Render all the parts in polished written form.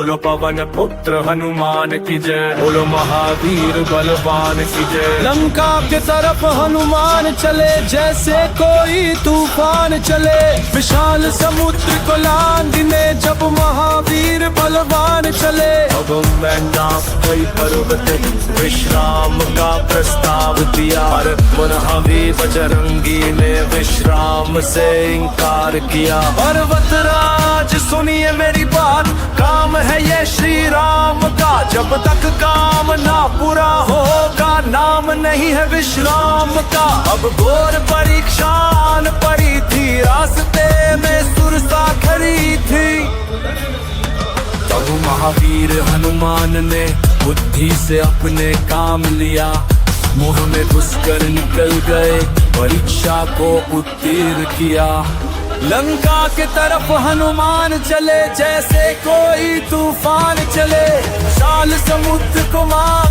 बोलो पवन पुत्र हनुमान की जय, बोलो महावीर बलवान की जय। लंका के तरफ हनुमान चले, जैसे कोई तूफान चले, विशाल समुद्र को लांघने जब महावीर बलवान चले। अब मैंने कोई पर्वत विश्राम का प्रस्ताव दिया, पर महावीर बजरंगी ने विश्राम से इनकार किया। पर्वतराज सुनिए मेरी बात, काम है ये श्री राम का, जब तक काम ना पूरा होगा नाम नहीं है विश्राम का। अब घोर परीक्षा आन पड़ी थी, रास्ते में सुरसा खड़ी थी। तब महावीर हनुमान ने बुद्धि से अपने काम लिया, मोह में घुसकर निकल गए, परीक्षा को उत्तीर्ण किया। लंका के तरफ हनुमान चले, जैसे कोई तूफान चले, विशाल समुद्र को मार।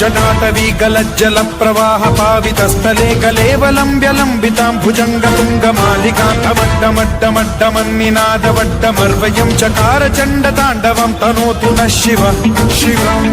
जटाटवी गलज्जल प्रवाह पावितस्थले कलेवलम्ब्य लम्बितां भुजंग तुंग मालिकां अवड्डमड्डमड्डमन्निनादवड्डमर्वयं चकार चण्ड ताण्डवं तनोतु नः शिवः शिवम्।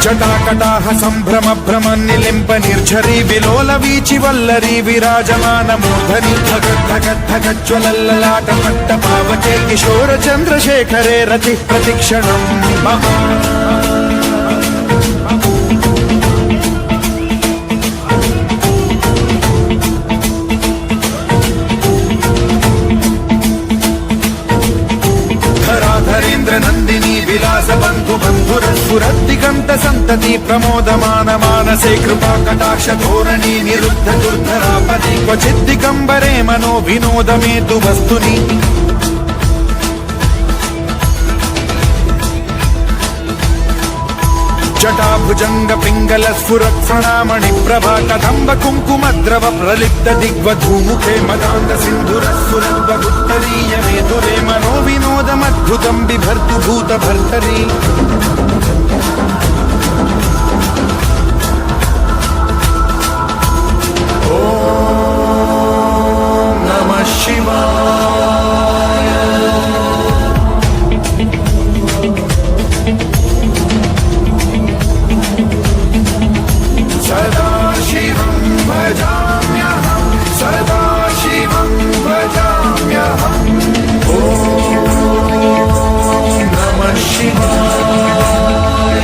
जटाकटाह सम्भ्रम भ्रम निलिम्प निर्झरी विलोल वीचि वल्लरी विराजमान मूर्धनि धगद्धगद्धगज्ज्वलल्ललाट पट्ट पावके किशोर चन्द्रशेखरे रतिः प्रतिक्षणम् धराधरेन्द्र नन्दिनी विलास बन्धु बन्धुरस्फुरद्दिगन्त सन्तति प्रमोदमान मानसे कृपा कटाक्ष धोरणी निरुद्ध दुर्धरापदि क्वचिद्दिगम्बरे मनो विनोदमेतु वस्तुनि। जटाभुजंग पिंगल स्फुरत् प्रणामणि प्रभा कदम्ब कुङ्कुमद्रव प्रलिप्त दिग्वधूमुखे मदान्त सिन्धुरस्फुरद्वगुत्तरीय मेधुरे मनो विनोदमद्भुतं बिभर्तु भूत भर्तरी। ओम नमः शिवाय। सदा शिवं भजाम्यहं, सदा शिवं भजाम्यहम्। ॐ नमः शिवाय।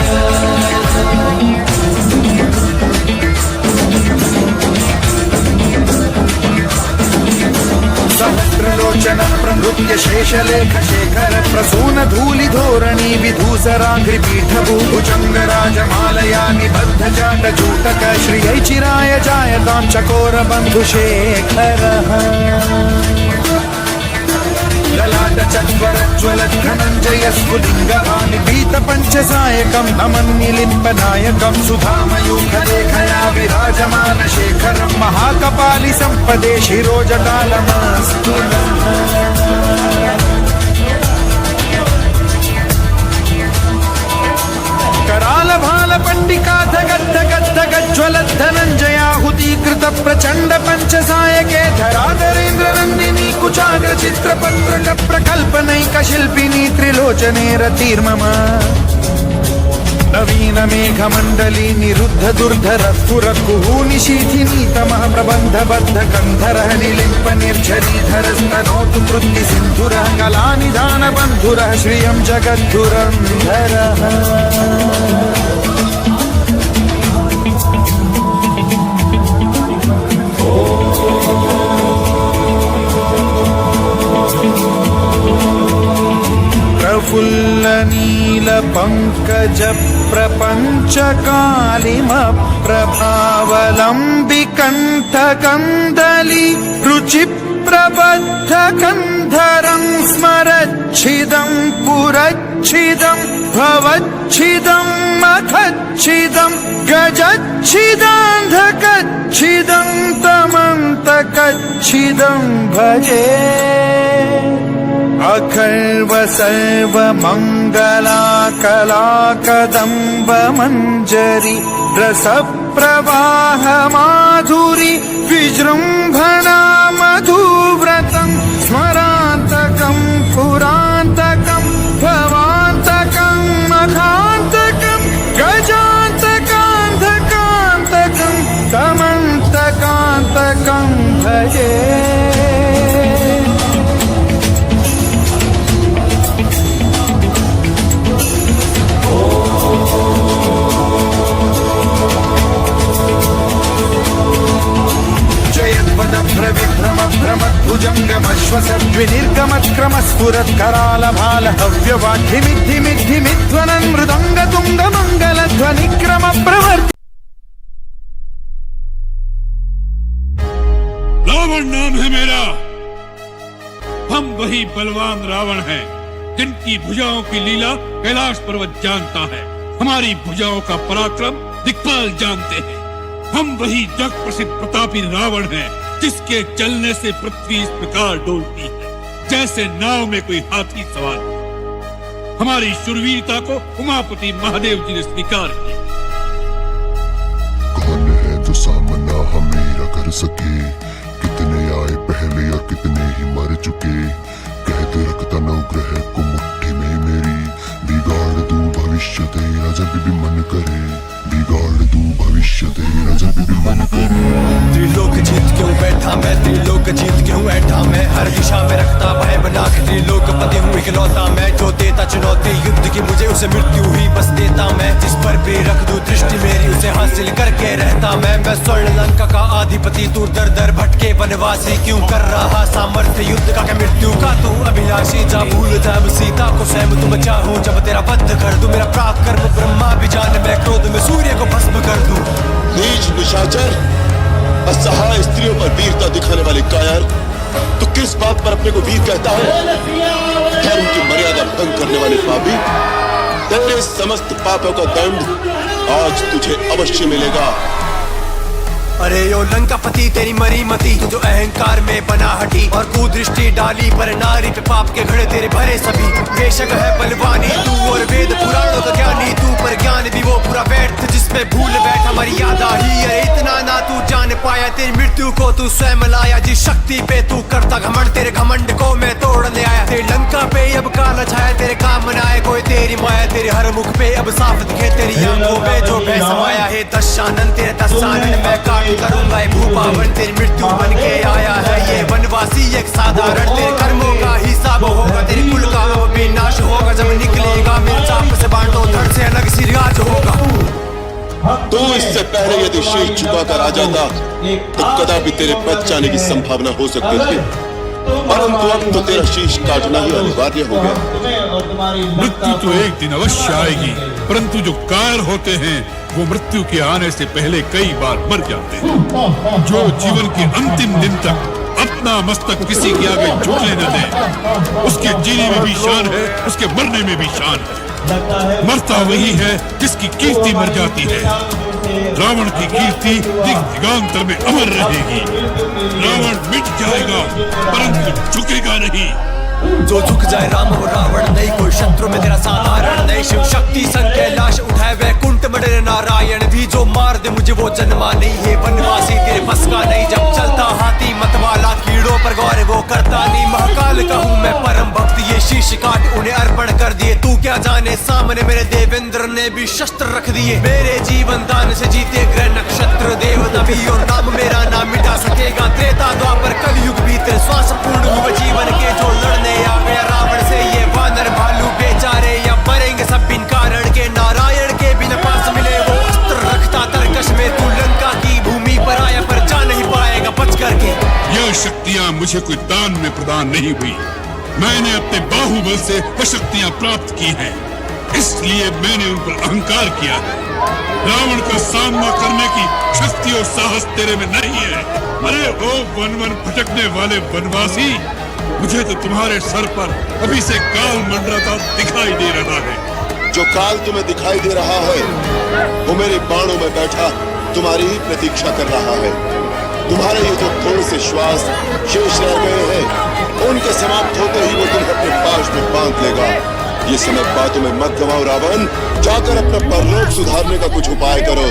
सहस्रलोचन प्रनृत्य शेषलेख शेखर प्रसून धूलि धोरणी विधूसराङ्घ्रिपीठ भुजंग राजमालया निबद्ध जाट चूटक श्रियै चिराय जायतां चकोर बन्धुशेखरः। ललाट चत्वर ज्वलत् धनञ्जय स्फुलिङ्गभानि पीत पञ्चसायकं नमन्निलिम्पनायकं सुधामयूखलेखया विराजमान शेखरं महाकपालि सम्पदे शिरोजटालमस्तु नः। कराल भाल पंडिका धगद्धगद्धगज्ज्वलत् धनञ्जयाहुतीकृत प्रचण्ड पञ्चसायके धराधरेन्द्र नन्दिनी कुचाग्र चित्रपत्र प्रकल्पनैक शिल्पिनी त्रिलोचने रतिर्मम। नवीन मेघमण्डली निरुद्ध दुर्धर स्फुर कुहूनिशीथिनी तमः प्रबन्धबद्ध गन्धरः निलिम्प निर्झरीधर स्तनोतु कृत्ति सिन्धुरः कलानिधान बन्धुरः श्रियं जगद्धुरन्धरः। पंकज प्रपंच कालिमप्रभावलम्बि कण्ठकन्दली रुचि प्रबद्ध कंधरं स्मरच्छिदं पुरच्छिदं भवच्छिदं मखच्छिदं गजच्छिदान्धकच्छिदं तमन्तकच्छिदं भजे अखर्व सर्व मंगला कला कदम्ब मंजरी रस प्रवाह माधुरी विजृंभणा मधुव्रतं स्मरान्तकं पुरान्तकं भवान्तकं मखान्तकं गजान्तकान्धकान्तकं तमन्तकान्तकं भजे विनिर्गमक्रमस्फुरत्करालभाल हव्यवाग्धिमिद्धिमिद्धिमिध्वनन् मृदङ्गतुङ्गमङ्गलध्वनिक्रम प्रवर्ति। रावण नाम है मेरा। हम वही बलवान रावण हैं जिनकी भुजाओं की लीला कैलाश पर्वत जानता है। हमारी भुजाओं का पराक्रम दिक्पाल जानते हैं। हम वही जग प्रसिद्ध प्रतापी रावण हैं जिसके चलने से पृथ्वी इस प्रकार डोलती है जैसे नाव में कोई हाथी सवार। हमारी शूरवीरता को उमापति महादेव जी ने स्वीकार किया। कौन है जो सामना हमें कर सके? कितने आए पहले और कितने ही मर चुके। कहते रखता नवग्रह को मुट्ठी में मेरी। बिगाड़ दू भविष्य तेरा जब भी मन करे। बिगाड़ दू भविष्य तेरा जब भी मन करे। त्रिलोक जीत क्यों बैठा मैं, त्रिलोक जीत क्यों बैठा मैं। हर दिशा में रखता भय बना के त्रिलोकपति हूँ इकलौता मैं। जो देता चुनौती युद्ध की मुझे उसे मृत्यु ही बस देता मैं। जिस पर भी रख दूं दृष्टि मेरी उसे हासिल करके रहता मैं। स्वर्ण लंका का अधिपति तू दर दर भटके वनवासी क्यों कर रहा सामर्थ्य युद्ध का क्या मृत्यु का तू अभिलाषी। जा भूल जा अब सीता को स्वयं तुम चाहूं जब तेरा वध कर दूं। मेरा पराक्रम ब्रह्मा भी जाने मैं क्रोध में सूर्य को भस्म कर दूं। नीच निशाचर असहाय स्त्रियों पर वीरता दिखाने वाले कायर, तो किस बात पर अपने को वीर कहता है? धर्म की मर्यादा भंग करने वाले पापी, तेरे समस्त पापों का दंड आज तुझे अवश्य मिलेगा। अरे यो लंकापति तेरी मरी मती तू जो अहंकार में बना हटी और कुदृष्टि डाली पर नारी पे पाप के घड़े तेरे भरे सभी। बेशक है बलवानी तू और वेद पुराणों का ज्ञानी तू, पर ज्ञान भी वो पूरा व्यर्थ जिसमें भूल बैठा मर्यादा ही। अरे इतना ना तू जान पाया तेरी मृत्यु को तू स्वयं लाया। जिस शक्ति पे तू करता घमंड तेरे घमंड को मैं तोड़ने आया। तेरी लंका पे अब काला छाया तेरे काम न आए कोई तेरी माया। तेरे हर मुख पे अब साफ दिखे तेरी आंखों में जो भय समाया है। दशानन तेरे दशानन मैं काट करूंगा भूपावन। तेरी मृत्यु बन के आया है ये वनवासी एक साधारण। तेरे कर्मों का हिसाब होगा तेरे कुल का अब विनाश होगा जब निकलेगा मेरे चाप से बांटो धड़ से अलग सिराज होगा। तू इससे पहले यदि शीश झुकाकर आ जाता तो कदापि तेरे बच जाने की संभावना हो सकती थी, परंतु अब तो तेरा शीश काटना ही अनिवार्य हो गया। मृत्यु तो एक दिन अवश्य आएगी, परंतु जो कायर होते हैं वो मृत्यु के आने से पहले कई बार मर जाते हैं। जो जीवन के अंतिम दिन तक अपना मस्तक किसी के आगे झुकने न दे, उसके जीने में भी शान है, उसके मरने में भी शान है। मरता वही है जिसकी कीर्ति मर जाती है। रावण की कीर्ति दिगांतर में अमर रहेगी। रावण मिट जाएगा परंतु झुकेगा नहीं। जो झुक जाए राम हो रावण नहीं, कोई शत्रु में तेरा साधारण नहीं। शिव शक्ति संग कैलाश उठाए वैकुंठ मडरे नारायण भी। जो मार दे मुझे वो जन्मा नहीं है वनवासी तेरे बस का नहीं। जब चलता हाथी मतवाला कीड़ों पर गौर वो करता नहीं। महाकाल का हूँ मैं परम भक्त ये शीश काट उन्हें अर्पण कर दिए। तू क्या जाने सामने मेरे देवेंद्र ने भी शस्त्र रख दिए। मेरे जीवन दान से जीते ग्रह नक्षत्र देव नभी और नाम मेरा नाम मिटा सकेगा। त्रेता द्वापर कलयुग भी तेरे श्वास पूर्ण हुए जीवन के। जो लड़ने आ गया रावण से ये वानर भालू बेचारे या मरेंगे सब बिन कारण के। नारायण के बिन पास मिले वो अस्त्र रखता तरकश में। तू लंका की भूमि पर आया पर जा नहीं पाएगा बच करके। यह शक्तियाँ मुझे कोई दान में प्रदान नहीं हुई, मैंने अपने बाहुबल से वह शक्तियाँ प्राप्त की हैं। इसलिए मैंने उन पर अहंकार किया है। रावण का सामना करने की शक्ति और साहस तेरे में नहीं है। अरे ओ वन वन भटकने वाले वनवासी, मुझे तो तुम्हारे सर पर अभी से काल मंडराता दिखाई दे रहा है। जो काल तुम्हें दिखाई दे रहा है वो मेरे बाणों में बैठा तुम्हारी ही प्रतीक्षा कर रहा है। तुम्हारे ये जो थोड़े से श्वास शेष रह गए हैं, उनके समाप्त होते ही वो तुम्हें अपने पाश में बांध लेगा। ये समय बातों में मत गवाओ रावण, जाकर अपना परलोक सुधारने का कुछ उपाय करो।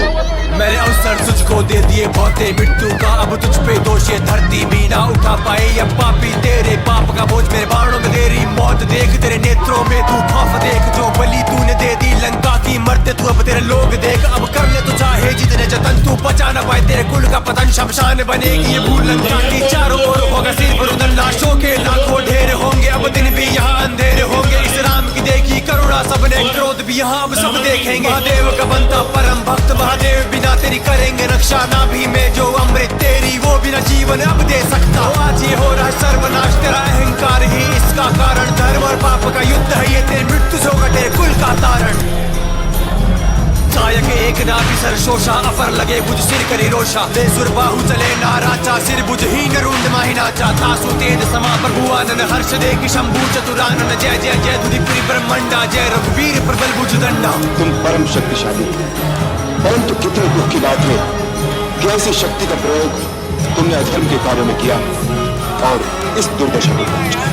मैंने अवसर तुझको दे दिए बहुते मृत्यु का, अब तुझ पे दोष ये धरती भी ना उठा पाए। अब पापी तेरे पाप का बोझ मेरे बाणों में तेरी मौत देख, तेरे नेत्रों में तू खौफ देख। जो बलि तूने दे दी लंका की, मरते तू अब तेरे लोग देख। अब कर ले तो चाहे जितने जतन, तू बचा न पाए तेरे कुल का पतन। शमशान बनेगी ये भूल लंका की, चारों ओर होगा सिर्फ रुदन। लाशों के लाखों ढेर होंगे, अब दिन भी यहाँ अंधेरे होंगे। इस राम की देखी करुणा सबने, क्रोध भी यहाँ अब सब देखेंगे। महादेव का बनता परम भक्त, महादेव बिना तेरी करेंगे रक्षा। ना भी में जो अमृत तेरी, वो बिना जीवन अब दे सकता। आज ये हो रहा है सर्वनाश, तेरा अहंकार ही इसका कारण। धर्म और पाप का युद्ध है ये, तेरी मृत्यु से होगा तेरे कुल का तारण। के एक नाभि सर शोषा, अपर लगे भुज सिर करी रोषा। ले सुर बाहु चले नाराचा, सिर भुज हीन रुंड माही नाचा। तासु तेज समा प्रभुआनन, हर्ष देख शंभु चतुरानन। जय जय जय धुरीपुरी ब्रह्मंडा, जय रघुवीर प्रबल भुज दंडा। तुम परम शक्तिशाली, परंतु कितने दुख की बात है कि ऐसी शक्ति का प्रयोग तुमने अधर्म के कार्यों में किया और इस दुर्दशा को पहुंचा।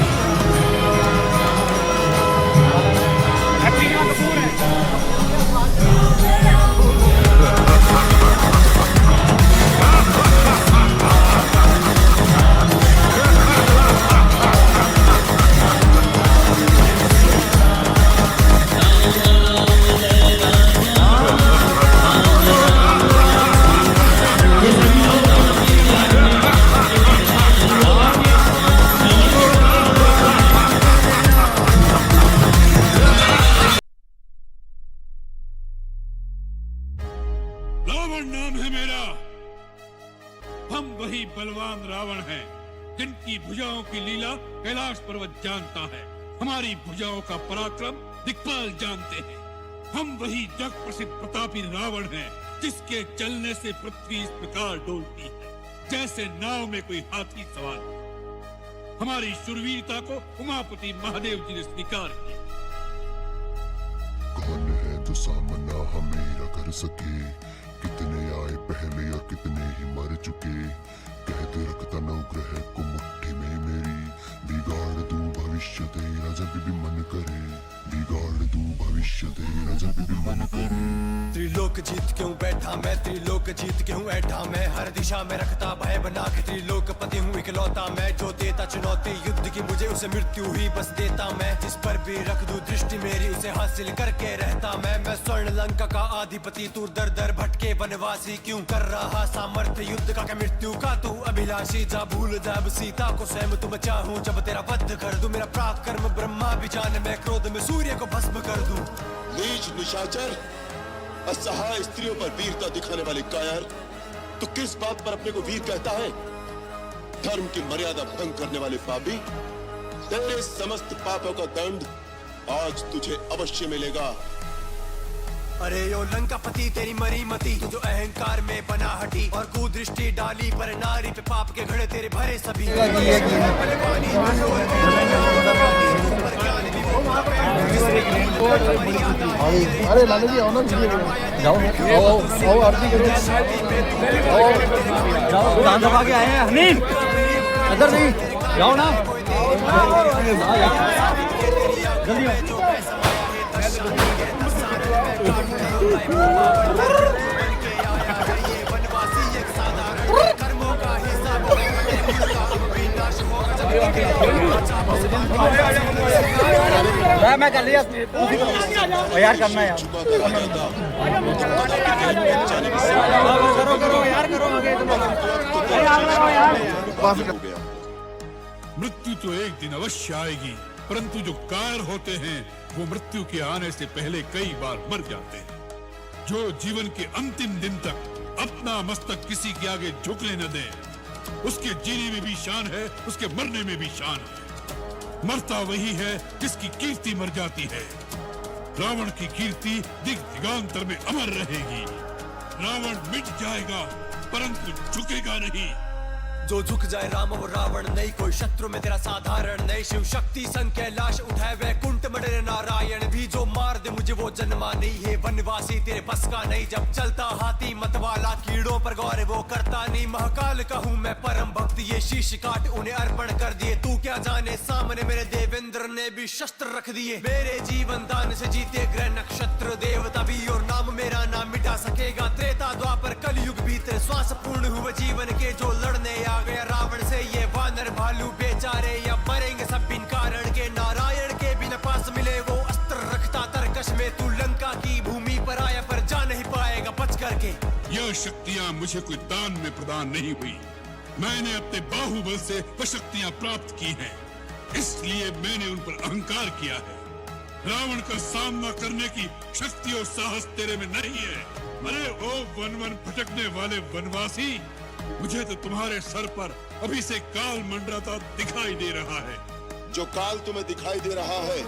रावण नाम है मेरा। हम वही बलवान रावण हैं, जिनकी भुजाओं की लीला कैलाश पर्वत जानता है। हमारी भुजाओं का पराक्रम दिक्पाल जानते हैं। हम वही जग प्रसिद्ध प्रतापी रावण हैं, जिसके चलने से पृथ्वी इस प्रकार डोलती है जैसे नाव में कोई हाथी सवार हो। हमारी शूरवीरता को उमापति महादेव जी ने स्वीकार किया। कौन है जो सामना हमें कर सके, कितने आए पहले या कितने ही मर चुके। कहते रखता नवग्रह को मुट्ठी में मेरी, बिगाड़ दूं भविष्य तेरा जब भी मन करे। बिगाड़ दूं भविष्य तेरा जब भी मन करे। त्रिलोक जीत क्यों बैठा मैं, त्रिलोक जीत क्यों ऐठा मैं। हर दिशा में रखता भय बना के, त्रिलोकपति हूँ इकलौता मैं। जो देता चुनौती युद्ध की मुझे, उसे मृत्यु ही बस देता मैं। जिस पर भी रख दूं दृष्टि मेरी, उसे हासिल करके रहता मैं। मैं स्वर्ण लंका का अधिपति, तू दर दर भटके वनवासी। क्यों कर रहा सामर्थ्य युद्ध का, क्या मृत्यु का तू अभिलाषी। जा भूल जा अब सीता को स्वयं, तुम चाहूं जब तेरा वध कर दूं। मेरा पराक्रम ब्रह्मा भी जाने, मैं क्रोध में सूर्य को भस्म कर दूं। नीच निशाचर, असहाय स्त्रियों पर वीरता दिखाने वाले कायर, तो किस बात पर अपने को वीर कहता है? धर्म की मर्यादा भंग करने वाले पापी, तेरे समस्त पापों का दंड आज तुझे अवश्य मिलेगा। अरे यो लंकापति तेरी मरी मती, तू जो अहंकार में बना हटी और कुदृष्टि डाली पर नारी पे। पाप के घड़े तेरे भरे सभी, अरे लालू जी आओ ना, जाओ आओ आरती करो, जाओ दान दबा के आए हैं। हनीन इधर नहीं जाओ ना, जल्दी मैं कर लिया यार, करना है करो यार, करो आगे मृत्यु तो एक दिन अवश्य आएगी, परंतु जो कायर होते हैं वो मृत्यु के आने से पहले कई बार मर जाते हैं। जो जीवन के अंतिम दिन तक अपना मस्तक किसी के आगे झुकने न दे, उसके जीने में भी शान है, उसके मरने में भी शान है। मरता वही है जिसकी कीर्ति मर जाती है। रावण की कीर्ति दिग दिगांतर में अमर रहेगी। रावण मिट जाएगा परंतु झुकेगा नहीं। जो झुक जाए राम और रावण नहीं, कोई शत्रु में तेरा साधारण नहीं। शिव शक्ति संग कैलाश उठाए वैकुंठ मडरे नारायण भी, जो मार दे मुझे वो जन्मा नहीं है। वनवासी तेरे बस का नहीं, जब चलता हाथी मतवाला, कीड़ों पर गौर वो करता नहीं। महाकाल का हूँ मैं परम भक्त, ये शीश काट उन्हें अर्पण कर दिए। तू क्या जाने सामने मेरे देवेंद्र ने भी शस्त्र रख दिए। मेरे जीवन दान से जीते ग्रह नक्षत्र देवता भी, और नाम मेरा नाम मिटा सकेगा। त्रेता द्वापर कलयुग भीतर श्वास पूर्ण हुए जीवन के, जो लड़ने आ गया रावण से ये वानर भालू बेचारे, या मरेंगे सब बिन कारण के। नारायण के बिना पास मिले वो अस्त्र रखता तरकश में, तू लंका की भूमि पर आया पर जा नहीं पाएगा बच करके। यह शक्तियां मुझे कोई दान में प्रदान नहीं हुई, मैंने अपने बाहुबल से वह शक्तियां प्राप्त की हैं, इसलिए मैंने उन पर अहंकार किया है। रावण का सामना करने की शक्ति और साहस तेरे में नहीं है। अरे ओ वन वन भटकने वाले वनवासी, मुझे तो तुम्हारे सर पर अभी से काल मंडराता दिखाई दे रहा है। जो काल तुम्हें दिखाई दे रहा है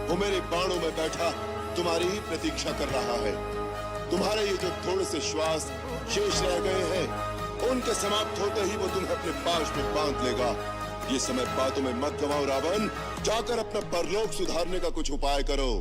वो मेरे बाणों में बैठा तुम्हारी ही प्रतीक्षा कर रहा है। तुम्हारे ये जो थोड़े से श्वास शेष रह गए हैं, उनके समाप्त होते ही वो तुम्हें अपने पाश में बांध लेगा। ये समय बातों में मत गवाओ रावण, जाकर अपना परलोक सुधारने का कुछ उपाय करो।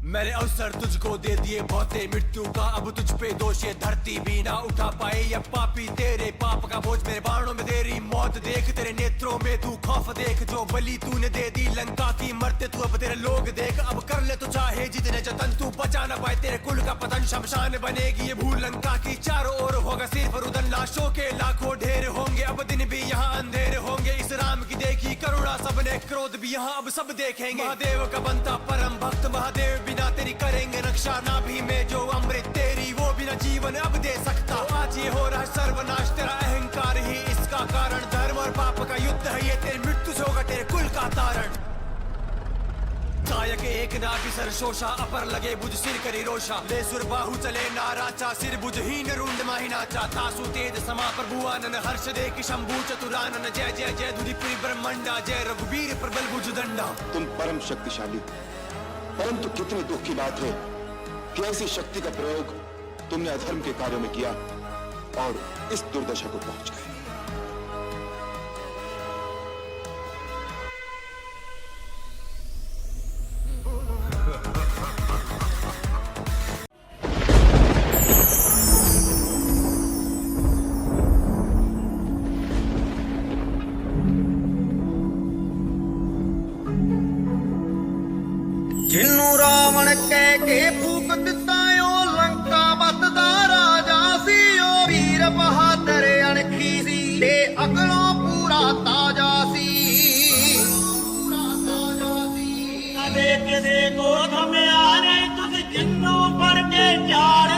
मैंने अवसर तुझको दे दिए बहुते मृत्यु का, अब तुझ पे दोष ये धरती भी ना उठा पाए। या पापी तेरे पाप का बोझ मेरे बाणों में तेरी मौत देख, तेरे नेत्रों में तू खौफ देख। जो बलि तूने दे दी लंका की, मरते तू अब तेरे लोग देख। अब कर ले तो चाहे जितने जतन, तू बचा ना पाए तेरे कुल का पतन। शमशान बनेगी ये भूल लंका की, चारों ओर होगा सिर्फ रुदन। लाशों के लाखों ढेर होंगे, अब दिन भी यहाँ अंधेरे होंगे। इस राम की देखी करुणा सबने, क्रोध भी यहाँ अब सब देखेंगे। महादेव का बनता परम भक्त, महादेव बिना तेरी करेंगे रक्षा। ना भी में जो अमृत तेरी, वो बिना जीवन अब दे सकता। आज ये हो रहा सर्वनाश, तेरा अहंकार ही इसका कारण। धर्म और पाप का युद्ध है ये, तेरी मृत्यु से होगा तेरे कुल का तारण। कायक एक नाभि सर शोषा, अपर लगे बुझ सिर करी रोषा। ले सुर बाहु चले नाराचा, सिर बुझहीन रुंड माही नाचा। तासु तेज समा प्रभुआनन, हर्ष देख शंभु चतुरानन। जय जय जय धुरीपुरी ब्रह्मंडा, जय रघुवीर प्रबल भुज दंडा। तुम परम शक्तिशाली, परंतु कितनी दुख की बात है कि ऐसी शक्ति का प्रयोग तुमने अधर्म के कार्यों में किया और इस दुर्दशा को पहुंच गए। जिन्नू रावण कह के फूक दिता ओ लंका मत दा राजा सी। ओ वीर बहादुर अणखी सी, ते अगलों पूरा ताजा सी। कदे किसे को थम्या नहीं, तुस जिन्नू पर के चाड़